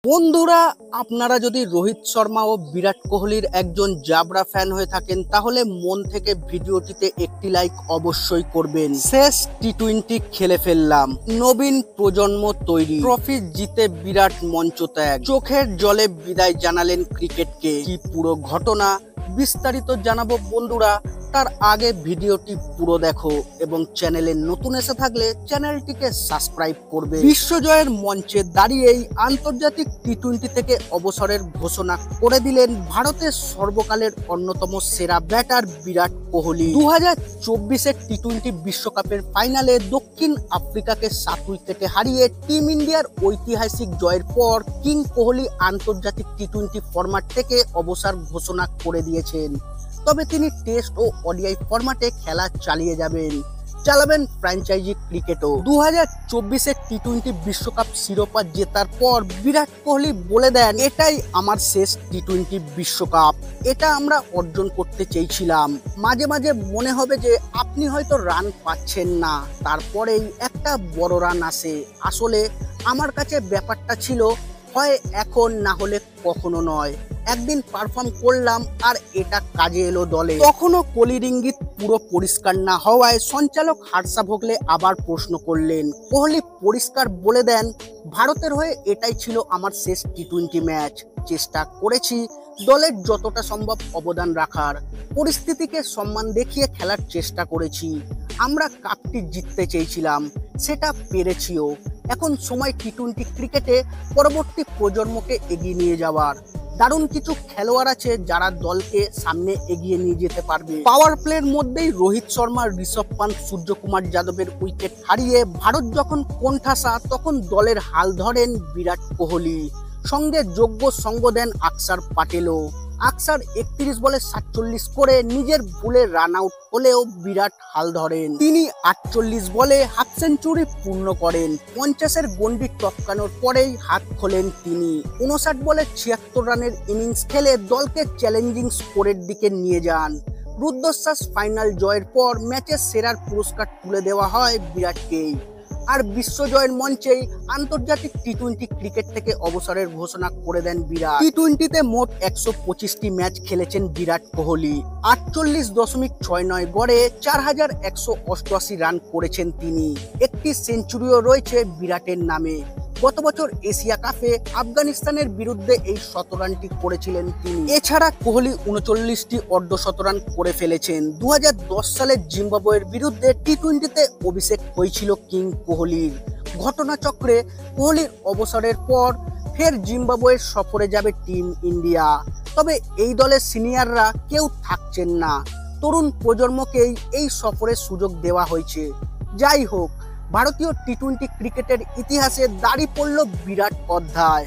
বন্ধুরা, আপনারা যদি রোহিত শর্মা ও বিরাট কোহলির একজন জাবরা ফ্যান হয়ে থাকেন তাহলে মন থেকে ভিডিওটিতে একটি লাইক অবশ্যই করবেন। শেষ টি-20 খেলে ফেললাম, নবীন প্রজন্ম তৈরি, ট্রফি জিতে বিরাট মঞ্চ ত্যাগ, চোখের জলে বিদায় জানালেন ক্রিকেটকে। কি পুরো ঘটনা বিস্তারিত জানাবো বন্ধুরা, তার আগে ভিডিওটি পুরো দেখো এবং চ্যানেলে নতুন এসে থাকলে চ্যানেলটিকে সাবস্ক্রাইব করবে। বিশ্বজয়ের মঞ্চে দাঁড়িয়েই আন্তর্জাতিক টি-20 থেকে অবসরের ঘোষণা করে দিলেন ভারতের সর্বকালের অন্যতম সেরা ব্যাটার বিরাট কোহলি। 2024 টি-20 বিশ্বকাপের ফাইনালে দক্ষিণ আফ্রিকাকে 7 উইকেটে হারিয়ে টিম ইন্ডিয়ার ঐতিহাসিক জয়ের পর কিং কোহলি আন্তর্জাতিক টি-20 ফরম্যাট থেকে অবসর ঘোষণা করে দিয়েছেন। তবে তিনি টেস্ট ও ওডিআই ফরম্যাটে খেলা চালিয়ে চালাবেন ফ্র্যাঞ্চাইজি ক্রিকেটও। 2024 টি-20 বিশ্বকাপ শিরোপা জেতার পর বিরাট কোহলি বলে দেন, এটাই আমার শেষ টি-20 বিশ্বকাপ, এটা আমরা অর্জন করতে চেয়েছিলাম। মাঝে মাঝে মনে হবে যে আপনি হয়তো রান পাচ্ছেন না, তারপরেই একটা বড় রান আসে। আসলে আমার কাছে ব্যাপারটা ছিল হয় এখন, না হলে কখনো নয়। একদিন পারফর্ম করলাম আর এটা কাজে এলো দলে। তখনও কোহলির ইঙ্গিত পুরো পরিষ্কার না হওয়ায় সঞ্চালক হর্ষা ভোগলে আবার প্রশ্ন করলেন। কোহলি পরিষ্কার বলে দেন, ভারতের হয়ে এটাই ছিল আমার শেষ টি-20 ম্যাচ। চেষ্টা করেছি দলের যতটা সম্ভব অবদান রাখার, পরিস্থিতিকে সম্মান দেখিয়ে খেলার চেষ্টা করেছি। আমরা কাপটি জিততে চেয়েছিলাম, সেটা পেরেছিও। এখন সময় টি-20 ক্রিকেটে পরবর্তী প্রজন্মকে এগিয়ে নিয়ে যাওয়ার। দারুণ কিছু খেলোয়াড় আছে যারা দলকে সামনে এগিয়ে নিয়ে যেতে পারবে। পাওয়ার প্লের মধ্যেই রোহিত শর্মা, ঋষভ পান্ত, সূর্যকুমার যাদবের উইকেট হারিয়ে ভারত যখন কোণঠাসা, তখন দলের হাল ধরেন বিরাট কোহলি। সঙ্গে যোগ্য সঙ্গ দেন আকসার প্যাটেলও। আকসার 31 বলে 47 করে নিজের ভুলে রান আউট হলেও বিরাট হাল ধরেন। তিনি 48 বলে হাফ সেঞ্চুরি পূর্ণ করেন। 50-এর গন্ডি টপকানোর পরেই হাত খোলেন তিনি। 59 বলে 76 রানের ইনিংস খেলে দলকে চ্যালেঞ্জিং স্কোরের দিকে নিয়ে যান। রুদ্ধশ্বাস ফাইনাল জয়ের পর ম্যাচের সেরার পুরস্কার তুলে দেওয়া হয় বিরাটকেই। আর বিশ্বজয়ের মঞ্চেই আন্তর্জাতিক টি-20 ক্রিকেট থেকে অবসরের ঘোষণা করে দেন বিরাট। টি-20তে মোট 125টি ম্যাচ খেলেছেন বিরাট কোহলি। 48.69 গড়ে 4188 রান করেছেন তিনি। একটি সেঞ্চুরিও রয়েছে বিরাটের নামে। গত বছর এশিয়া কাপে আফগানিস্তানের বিরুদ্ধে এই শতরানটি করেছিলেন তিনি। এছাড়া কোহলি 39টি অর্ধশতরান করে ফেলেছেন। 2010 সালে জিম্বাবুয়ের বিরুদ্ধে টি-20তে অভিষেক হয়েছিল কিং কোহলির। ঘটনাচক্রে কোহলির অবসরের পর ফের জিম্বাবুয়ের সফরে যাবে টিম ইন্ডিয়া। তবে এই দলের সিনিয়ররা কেউ থাকছেন না, তরুণ প্রজন্মকেই এই সফরের সুযোগ দেওয়া হয়েছে। যাই হোক, ভারতীয় টি-20 ক্রিকেটের ইতিহাসে দাঁড়িয়ে পড়ল বিরাট অধ্যায়।